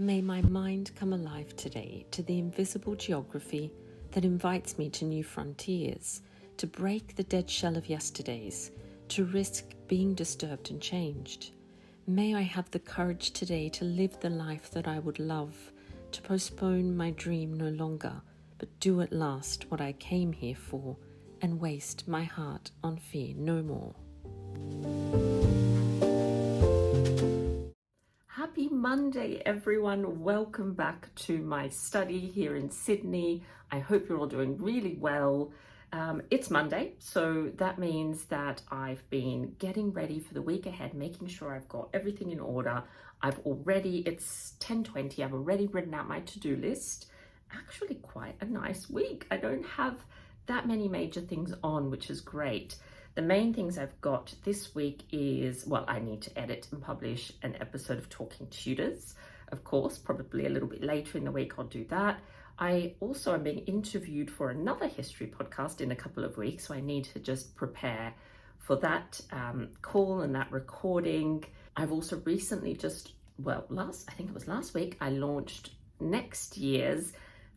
May my mind come alive today to the invisible geography that invites me to new frontiers, to break the dead shell of yesterdays, to risk being disturbed and changed. May I have the courage today to live the life that I would love, to postpone my dream no longer, but do at last what I came here for, and waste my heart on fear no more. Happy Monday, everyone. Welcome back to my study here in Sydney. I hope you're all doing really well. It's Monday, so that means that I've been getting ready for the week ahead, making sure I've got everything in order. It's 10:20, I've already written out my to-do list. Actually quite a nice week. I don't have that many major things on, which is great. The main things I've got this week is, I need to edit and publish an episode of Talking Tutors. Of course, probably a little bit later in the week I'll do that. I also am being interviewed for another history podcast in a couple of weeks, so I need to just prepare for that call and that recording. I've also recently I think it was last week, I launched next year's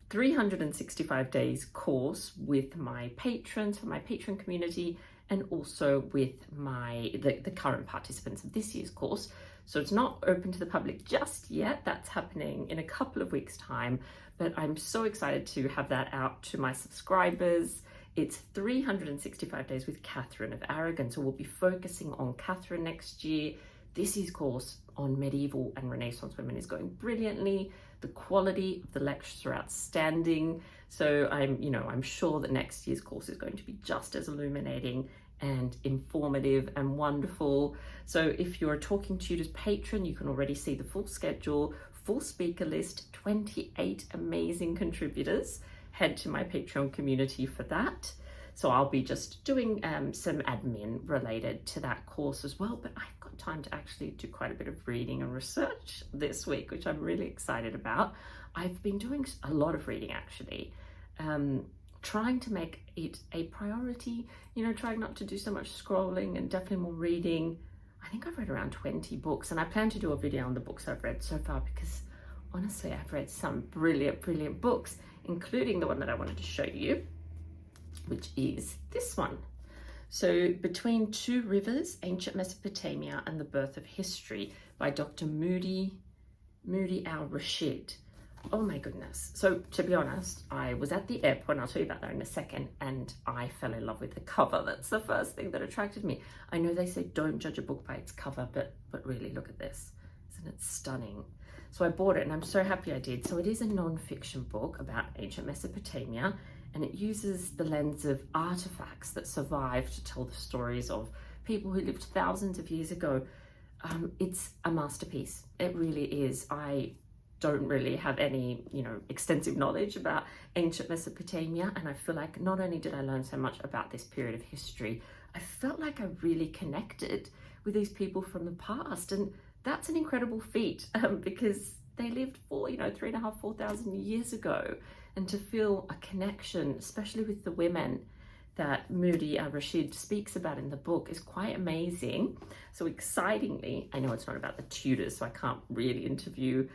365 days course with my patrons, for my patron community, and also with the current participants of this year's course. So it's not open to the public just yet. That's happening in a couple of weeks' time, but I'm so excited to have that out to my subscribers. It's 365 days with Catherine of Aragon. So we'll be focusing on Catherine next year. This year's course on medieval and Renaissance women is going brilliantly. The quality of the lectures are outstanding. So I'm sure that next year's course is going to be just as illuminating and informative and wonderful. So if you're a Talking Tutors patron, you can already see the full schedule, full speaker list, 28 amazing contributors. Head to my Patreon community for that. So I'll be just doing some admin related to that course as well, but I've got time to actually do quite a bit of reading and research this week, which I'm really excited about. I've been doing a lot of reading actually, trying to make it a priority, trying not to do so much scrolling and definitely more reading. I think I've read around 20 books, and I plan to do a video on the books I've read so far because honestly, I've read some brilliant books, including the one that I wanted to show you, which is this one. So Between Two Rivers, Ancient Mesopotamia and the Birth of History by Dr. Moody al-Rashid. Oh my goodness. So to be honest, I was at the airport, and I'll tell you about that in a second, and I fell in love with the cover. That's the first thing that attracted me. I know they say don't judge a book by its cover, but really look at this. Isn't it stunning? So I bought it and I'm so happy I did. So it is a non-fiction book about ancient Mesopotamia, and it uses the lens of artifacts that survive to tell the stories of people who lived thousands of years ago. It's a masterpiece. It really is. I don't really have any, extensive knowledge about ancient Mesopotamia, and I feel like not only did I learn so much about this period of history, I felt like I really connected with these people from the past, and that's an incredible feat because they lived for 3,500, 4,000 years ago, and to feel a connection, especially with the women that Moody al-Rashid speaks about in the book, is quite amazing. So excitingly, I know it's not about the Tudors, so I can't really interview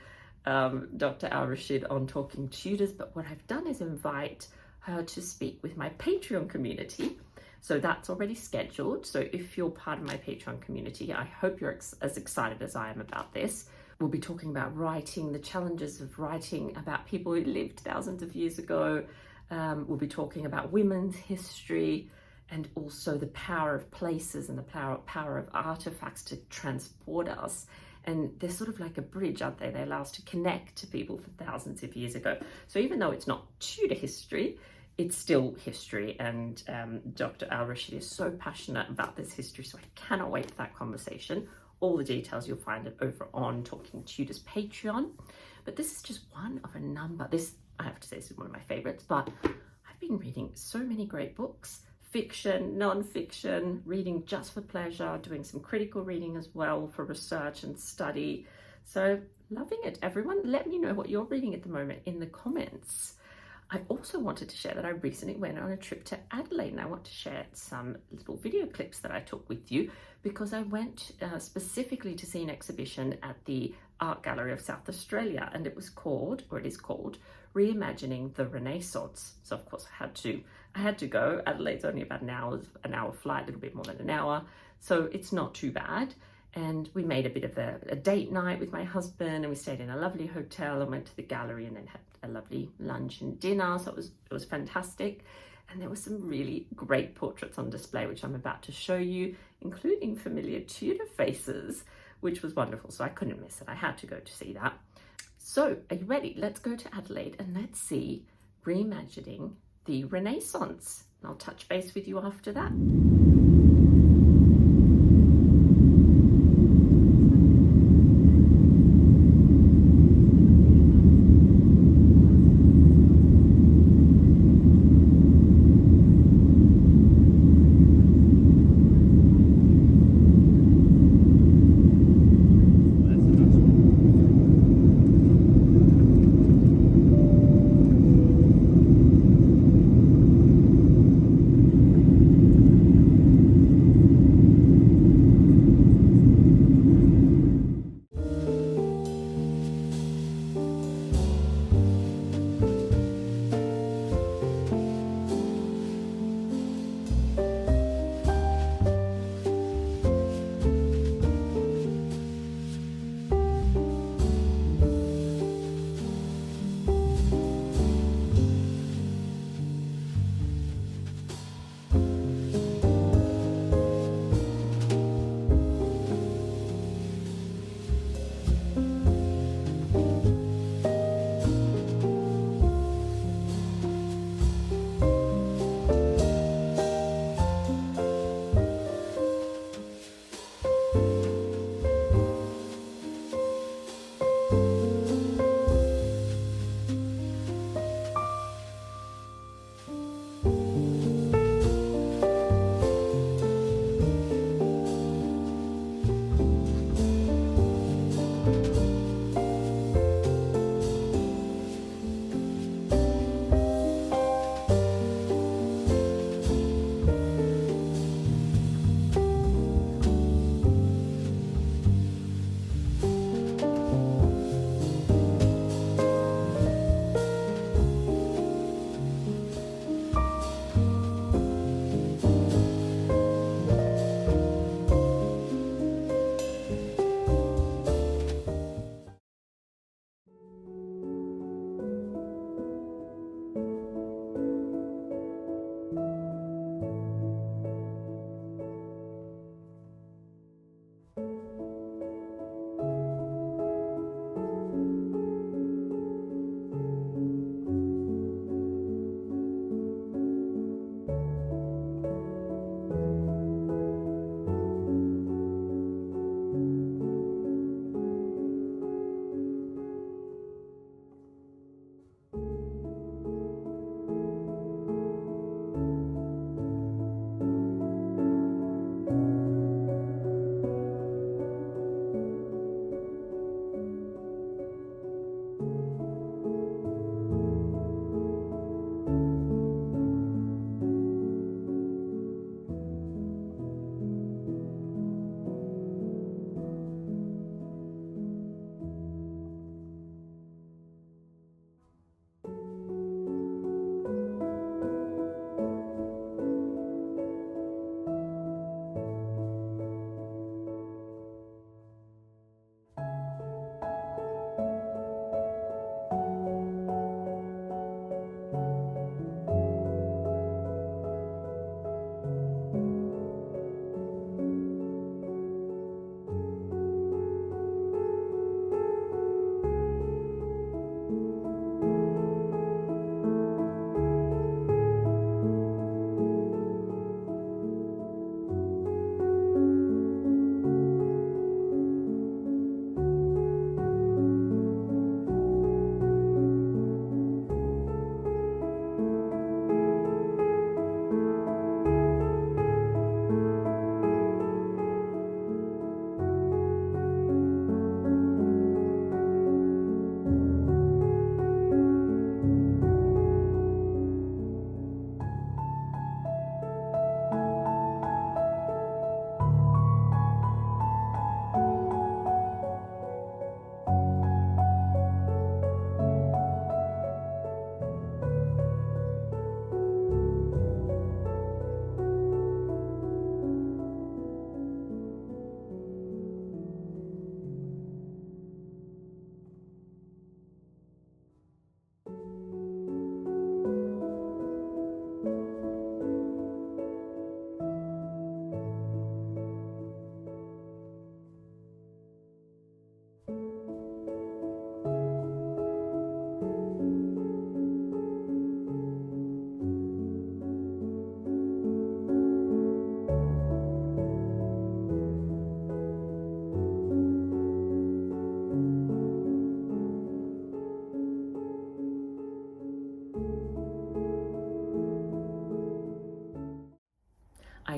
Dr. al-Rashid on Talking Tutors, but what I've done is invite her to speak with my Patreon community. So that's already scheduled. So if you're part of my Patreon community, I hope you're as excited as I am about this. We'll be talking about writing, the challenges of writing about people who lived thousands of years ago. We'll be talking about women's history, and also the power of places and the power of artifacts to transport us. And they're sort of like a bridge, aren't they? They allow us to connect to people from thousands of years ago. So even though it's not Tudor history, it's still history, and Dr. al-Rashid is so passionate about this history, so I cannot wait for that conversation. All the details you'll find over on Talking Tutors Patreon. But this is just one of a number. This, I have to say, this is one of my favorites, but I've been reading so many great books, fiction, non-fiction, reading just for pleasure, doing some critical reading as well for research and study. So loving it, everyone. Let me know what you're reading at the moment in the comments. I also wanted to share that I recently went on a trip to Adelaide, and I want to share some little video clips that I took with you because I went specifically to see an exhibition at the art gallery of South Australia, and it is called Reimagining the Renaissance. So of course I had to go. Adelaide's only about an hour flight, a little bit more than an hour, so it's not too bad. And we made a bit of a date night with my husband, and we stayed in a lovely hotel and went to the gallery and then had a lovely lunch and dinner. So it was fantastic. And there were some really great portraits on display, which I'm about to show you, including familiar Tudor faces, which was wonderful. So I couldn't miss it. I had to go to see that. So are you ready? Let's go to Adelaide and let's see Reimagining the Renaissance. And I'll touch base with you after that.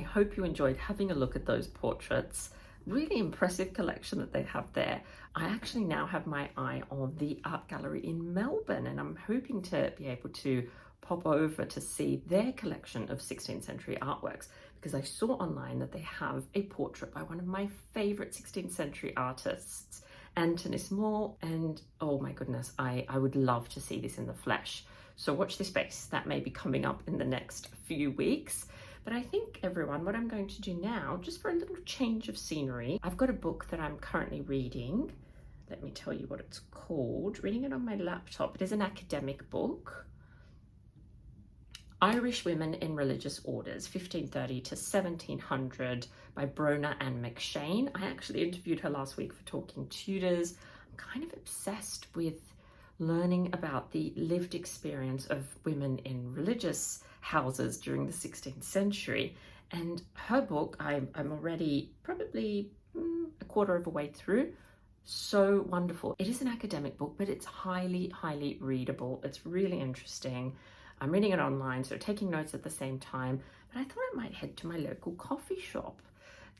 I hope you enjoyed having a look at those portraits. Really impressive collection that they have there. I actually now have my eye on the art gallery in Melbourne, and I'm hoping to be able to pop over to see their collection of 16th century artworks, because I saw online that they have a portrait by one of my favorite 16th century artists, Antonis Moore, and oh my goodness, I would love to see this in the flesh. So watch this space. That may be coming up in the next few weeks. But I think, everyone, what I'm going to do now, just for a little change of scenery, I've got a book that I'm currently reading. Let me tell you what it's called. Reading it on my laptop. It is an academic book. Irish Women in Religious Orders, 1530 to 1700 by Brona Ann McShane. I actually interviewed her last week for Talking Tudors. I'm kind of obsessed with learning about the lived experience of women in religious houses during the 16th century. And her book, I'm already probably a quarter of a way through. So wonderful. It is an academic book, but it's highly, highly readable. It's really interesting. I'm reading it online, so taking notes at the same time, but I thought I might head to my local coffee shop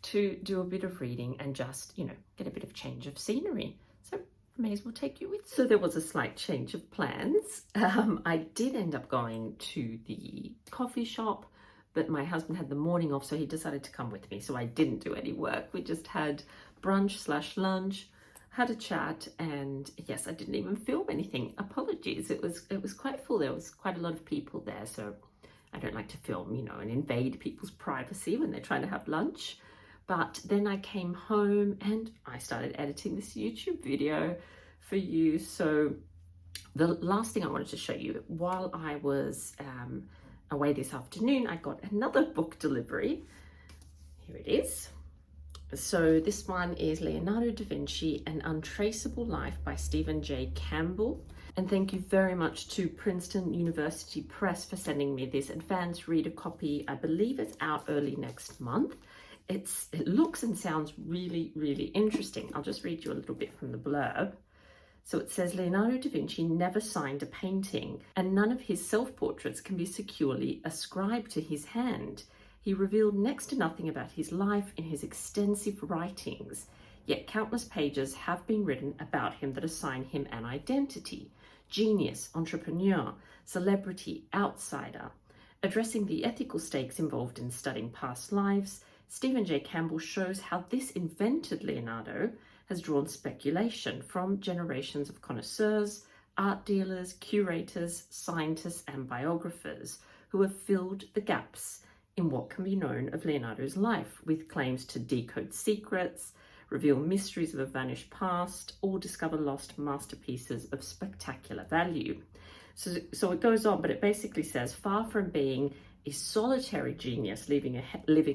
to do a bit of reading and just, get a bit of change of scenery. So I may as well take you with. So there was a slight change of plans. I did end up going to the coffee shop, but my husband had the morning off, so he decided to come with me. So I didn't do any work. We just had brunch/lunch, had a chat, and yes, I didn't even film anything. Apologies. It was quite full. There was quite a lot of people there, so I don't like to film, and invade people's privacy when they're trying to have lunch. But then I came home and I started editing this YouTube video for you. So the last thing I wanted to show you, while I was away this afternoon, I got another book delivery. Here it is. So this one is Leonardo da Vinci, An Untraceable Life by Stephen J. Campbell. And thank you very much to Princeton University Press for sending me this advanced reader copy. I believe it's out early next month. It looks and sounds really, really interesting. I'll just read you a little bit from the blurb. So it says, Leonardo da Vinci never signed a painting, and none of his self-portraits can be securely ascribed to his hand. He revealed next to nothing about his life in his extensive writings, yet countless pages have been written about him that assign him an identity: genius, entrepreneur, celebrity, outsider. Addressing the ethical stakes involved in studying past lives, Stephen J. Campbell shows how this invented Leonardo has drawn speculation from generations of connoisseurs, art dealers, curators, scientists, and biographers who have filled the gaps in what can be known of Leonardo's life, with claims to decode secrets, reveal mysteries of a vanished past, or discover lost masterpieces of spectacular value. So it goes on, but it basically says, far from being a solitary genius living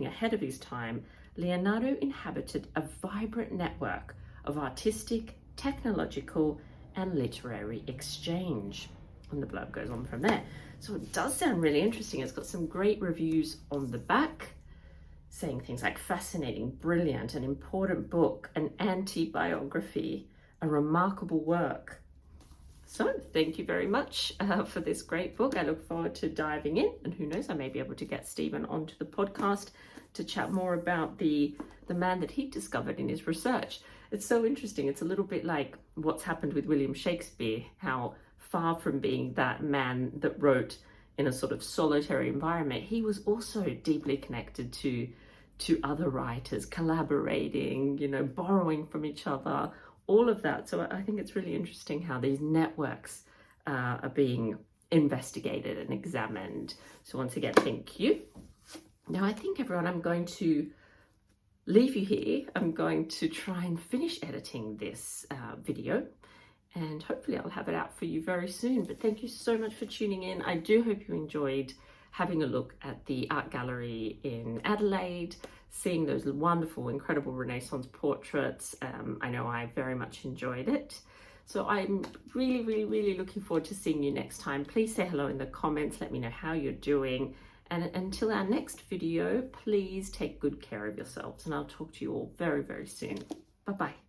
ahead of his time, Leonardo inhabited a vibrant network of artistic, technological, and literary exchange. And the blurb goes on from there. So it does sound really interesting. It's got some great reviews on the back, saying things like fascinating, brilliant, an important book, an anti-biography, a remarkable work. So thank you very much for this great book. I look forward to diving in, and who knows, I may be able to get Stephen onto the podcast to chat more about the man that he discovered in his research. It's so interesting. It's a little bit like what's happened with William Shakespeare, how far from being that man that wrote in a sort of solitary environment, he was also deeply connected to other writers, collaborating, borrowing from each other, all of that. So I think it's really interesting how these networks are being investigated and examined. So once again, thank you. Now I think, everyone, I'm going to leave you here. I'm going to try and finish editing this video, and hopefully I'll have it out for you very soon. But thank you so much for tuning in. I do hope you enjoyed having a look at the art gallery in Adelaide, seeing those wonderful, incredible Renaissance portraits. I know I very much enjoyed it. So I'm really, really, really looking forward to seeing you next time. Please say hello in the comments. Let me know how you're doing. And until our next video, please take good care of yourselves. And I'll talk to you all very, very soon. Bye-bye.